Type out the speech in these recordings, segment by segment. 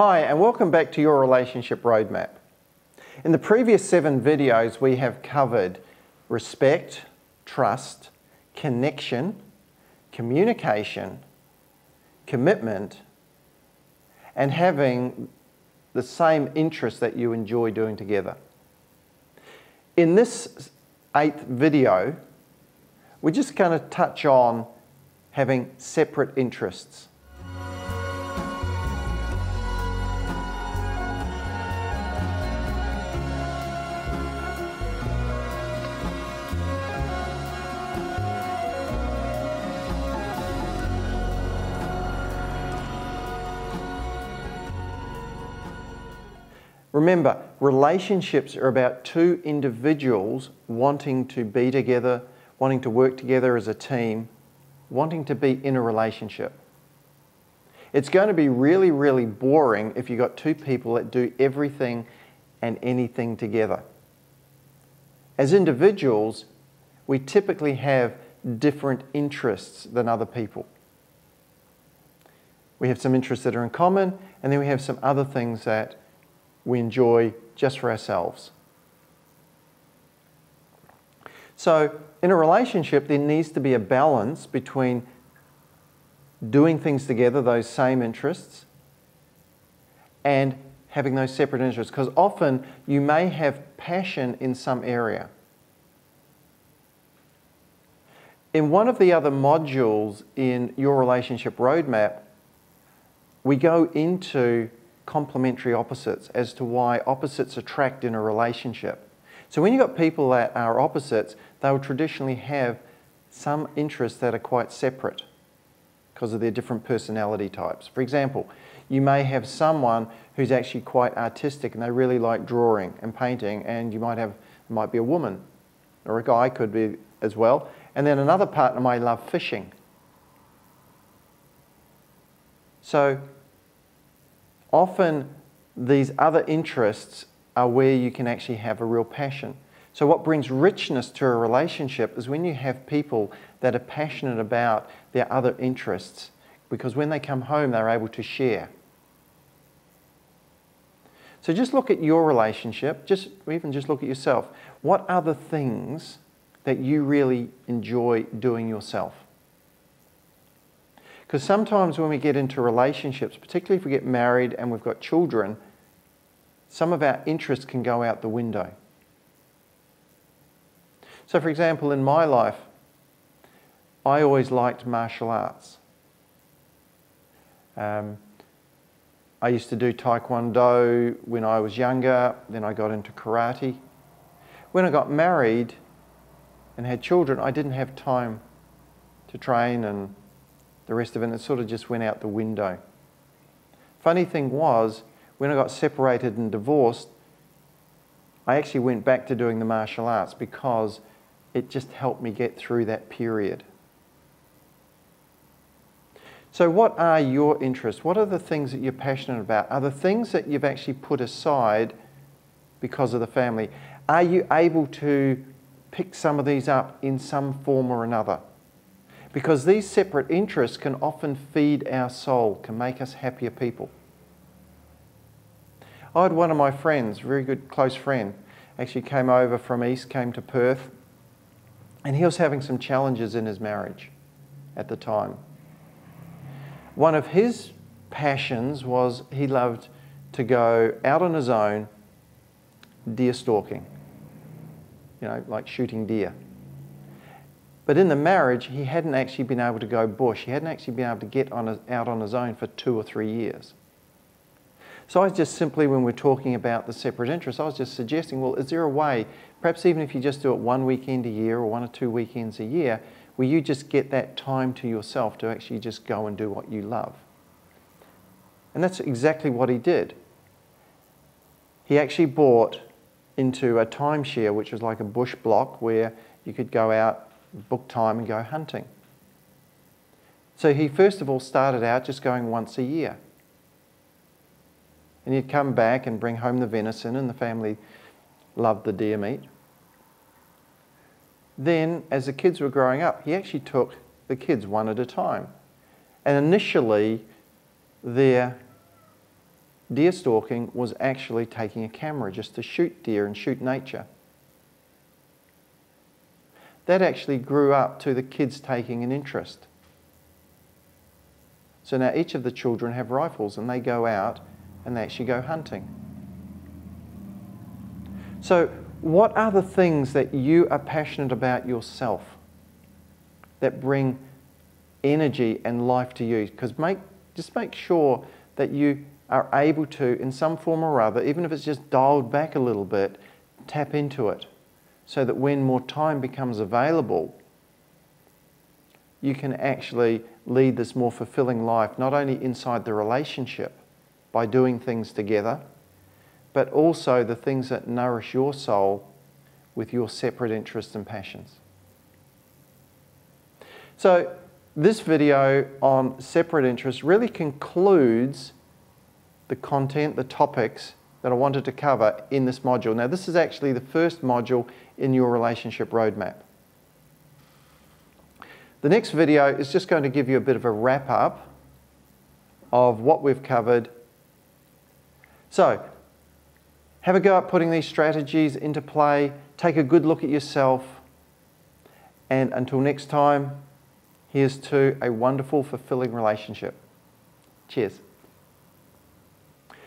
Hi, and welcome back to your relationship roadmap. In the previous 7 videos, we have covered respect, trust, connection, communication, commitment, and having the same interests that you enjoy doing together. In this 8th video, we're just going to touch on having separate interests. Remember, relationships are about two individuals wanting to be together, wanting to work together as a team, wanting to be in a relationship. It's going to be really, really boring if you've got two people that do everything and anything together. As individuals, we typically have different interests than other people. We have some interests that are in common, and then we have some other things that we enjoy just for ourselves. So in a relationship, there needs to be a balance between doing things together, those same interests, and having those separate interests, because often you may have passion in some area. In one of the other modules in your relationship roadmap, we go into complementary opposites as to why opposites attract in a relationship. So when you've got people that are opposites, they will traditionally have some interests that are quite separate because of their different personality types. For example, you may have someone who's actually quite artistic and they really like drawing and painting, and you might be a woman, or a guy could be as well, and then another partner might love fishing. So often these other interests are where you can actually have a real passion. So what brings richness to a relationship is when you have people that are passionate about their other interests, because when they come home they're able to share. So just look at your relationship, even just look at yourself. What are the things that you really enjoy doing yourself? Because sometimes when we get into relationships, particularly if we get married and we've got children, some of our interests can go out the window. So for example, in my life, I always liked martial arts. I used to do taekwondo when I was younger, then I got into karate. When I got married and had children, I didn't have time to train and the rest of it, and it sort of just went out the window. Funny thing was, when I got separated and divorced, I actually went back to doing the martial arts because it just helped me get through that period. So what are your interests? What are the things that you're passionate about? Are the things that you've actually put aside because of the family? Are you able to pick some of these up in some form or another? Because these separate interests can often feed our soul, can make us happier people. I had one of my friends, a very good close friend, actually came over from East, came to Perth, and he was having some challenges in his marriage at the time. One of his passions was he loved to go out on his own deer stalking, like shooting deer. But in the marriage, he hadn't actually been able to go bush. He hadn't actually been able to get out on his own for 2 or 3 years. So I was just simply, when we're talking about the separate interests, I was just suggesting, well, is there a way, perhaps even if you just do it 1 weekend a year or 1 or 2 weekends a year, where you just get that time to yourself to actually just go and do what you love? And that's exactly what he did. He actually bought into a timeshare, which was like a bush block where you could go out, book time and go hunting. So he first of all started out just going once a year. And he'd come back and bring home the venison, and the family loved the deer meat. Then, as the kids were growing up, he actually took the kids one at a time. And initially, their deer stalking was actually taking a camera just to shoot deer and shoot nature. That actually grew up to the kids taking an interest. So now each of the children have rifles and they go out and they actually go hunting. So what are the things that you are passionate about yourself that bring energy and life to you? Because just make sure that you are able to, in some form or other, even if it's just dialed back a little bit, tap into it so that when more time becomes available, you can actually lead this more fulfilling life, not only inside the relationship by doing things together, but also the things that nourish your soul with your separate interests and passions. So this video on separate interests really concludes the content, the topics that I wanted to cover in this module. Now this is actually the first module in your relationship roadmap. The next video is just going to give you a bit of a wrap up of what we've covered. So have a go at putting these strategies into play, take a good look at yourself, and until next time, here's to a wonderful, fulfilling relationship. Cheers.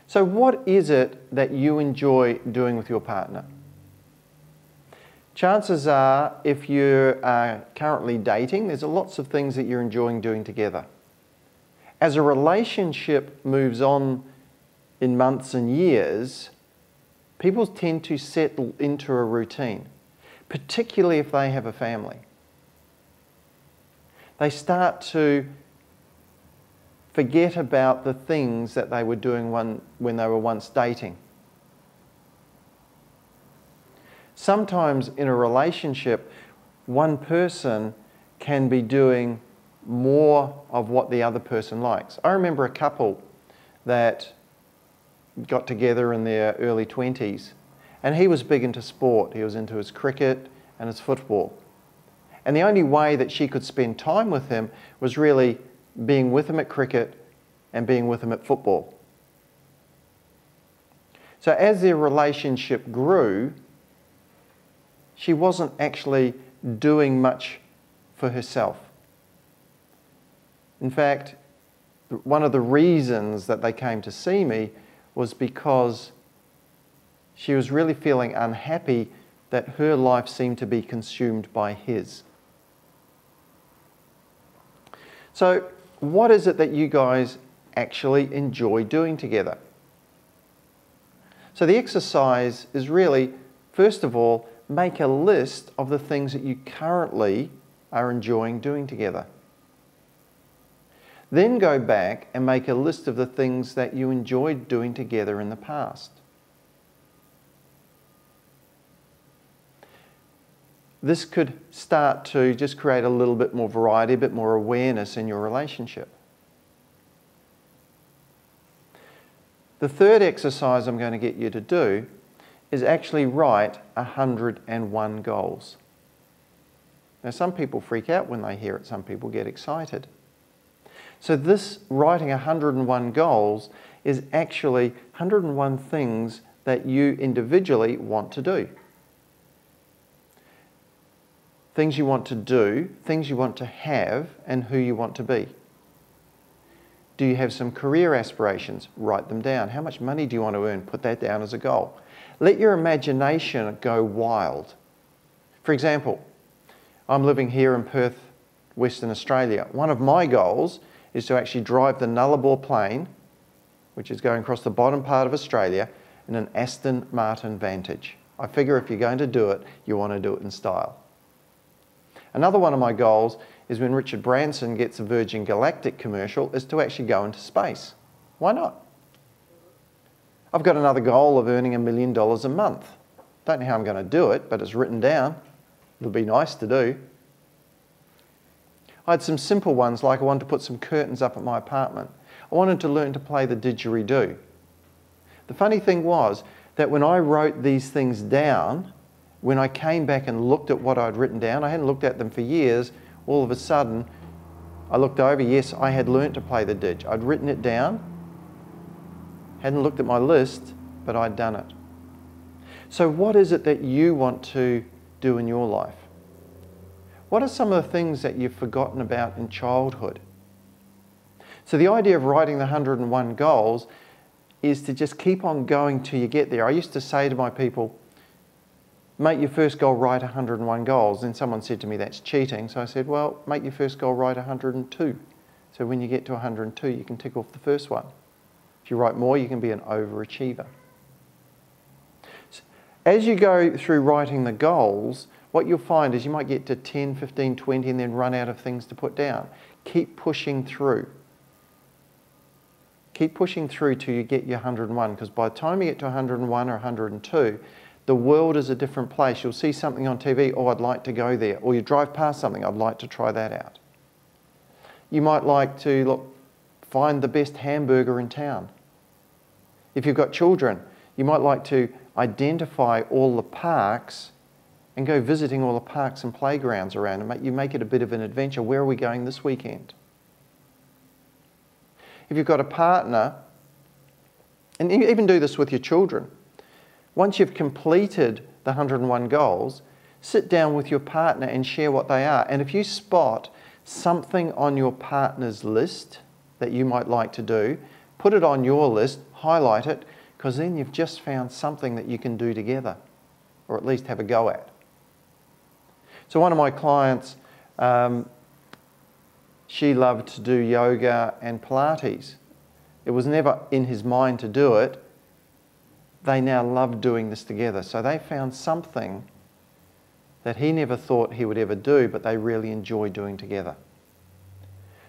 So what is it that you enjoy doing with your partner? Chances are, if you are currently dating, there's lots of things that you're enjoying doing together. As a relationship moves on in months and years, people tend to settle into a routine, particularly if they have a family. They start to forget about the things that they were doing when they were once dating. Sometimes in a relationship, one person can be doing more of what the other person likes. I remember a couple that got together in their early 20s, and he was big into sport. He was into his cricket and his football. And the only way that she could spend time with him was really being with him at cricket and being with him at football. So as their relationship grew, she wasn't actually doing much for herself. In fact, one of the reasons that they came to see me was because she was really feeling unhappy that her life seemed to be consumed by his. So what is it that you guys actually enjoy doing together? So the exercise is really, first of all, make a list of the things that you currently are enjoying doing together. Then go back and make a list of the things that you enjoyed doing together in the past. This could start to just create a little bit more variety, a bit more awareness in your relationship. The third exercise I'm going to get you to do is actually write 101 goals. Now some people freak out when they hear it, some people get excited. So this writing 101 goals is actually 101 things that you individually want to do. Things you want to do, things you want to have, and who you want to be. Do you have some career aspirations? Write them down. How much money do you want to earn? Put that down as a goal. Let your imagination go wild. For example, I'm living here in Perth, Western Australia. One of my goals is to actually drive the Nullarbor plane, which is going across the bottom part of Australia, in an Aston Martin Vantage. I figure if you're going to do it, you want to do it in style. Another one of my goals is when Richard Branson gets a Virgin Galactic commercial is to actually go into space. Why not? I've got another goal of earning $1 million a month. Don't know how I'm going to do it, but it's written down. It'll be nice to do. I had some simple ones, like I wanted to put some curtains up at my apartment. I wanted to learn to play the didgeridoo. The funny thing was that when I wrote these things down, when I came back and looked at what I'd written down, I hadn't looked at them for years, all of a sudden I looked over, yes, I had learnt to play the didge. I'd written it down. Hadn't looked at my list, but I'd done it. So what is it that you want to do in your life? What are some of the things that you've forgotten about in childhood? So the idea of writing the 101 goals is to just keep on going till you get there. I used to say to my people, make your first goal, write 101 goals. Then someone said to me, that's cheating. So I said, well, make your first goal, write 102. So when you get to 102, you can tick off the first one. If you write more, you can be an overachiever. As you go through writing the goals, what you'll find is you might get to 10, 15, 20 and then run out of things to put down. Keep pushing through. Keep pushing through till you get your 101, because by the time you get to 101 or 102, the world is a different place. You'll see something on TV, oh, I'd like to go there. Or you drive past something, I'd like to try that out. You might like to find the best hamburger in town. If you've got children, you might like to identify all the parks and go visiting all the parks and playgrounds around and make it a bit of an adventure. Where are we going this weekend? If you've got a partner, and you even do this with your children, once you've completed the 101 goals, sit down with your partner and share what they are. And if you spot something on your partner's list that you might like to do, put it on your list, highlight it, because then you've just found something that you can do together, or at least have a go at. So one of my clients, she loved to do yoga and Pilates. It was never in his mind to do it. They now love doing this together. So they found something that he never thought he would ever do, but they really enjoy doing together.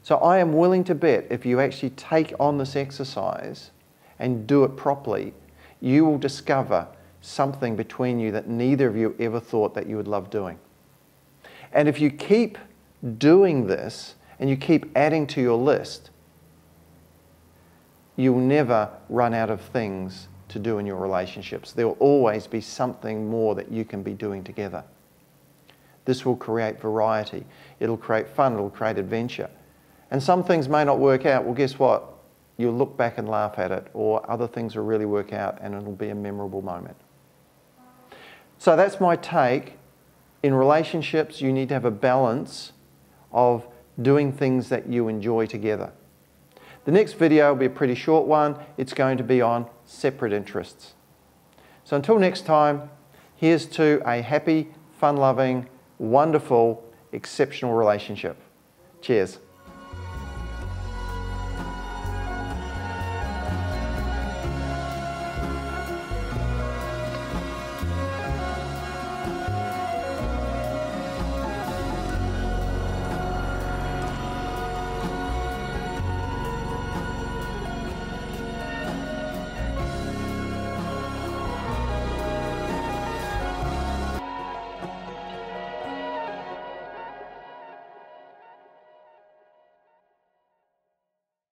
So I am willing to bet if you actually take on this exercise and do it properly, you will discover something between you that neither of you ever thought that you would love doing. And if you keep doing this and you keep adding to your list, you'll never run out of things to do in your relationships. There will always be something more that you can be doing together. This will create variety. It'll create fun. It'll create adventure. And some things may not work out. Well, guess what? You'll look back and laugh at it, or other things will really work out and it'll be a memorable moment. So that's my take. In relationships, you need to have a balance of doing things that you enjoy together. The next video will be a pretty short one. It's going to be on separate interests. So until next time, here's to a happy, fun-loving, wonderful, exceptional relationship. Cheers.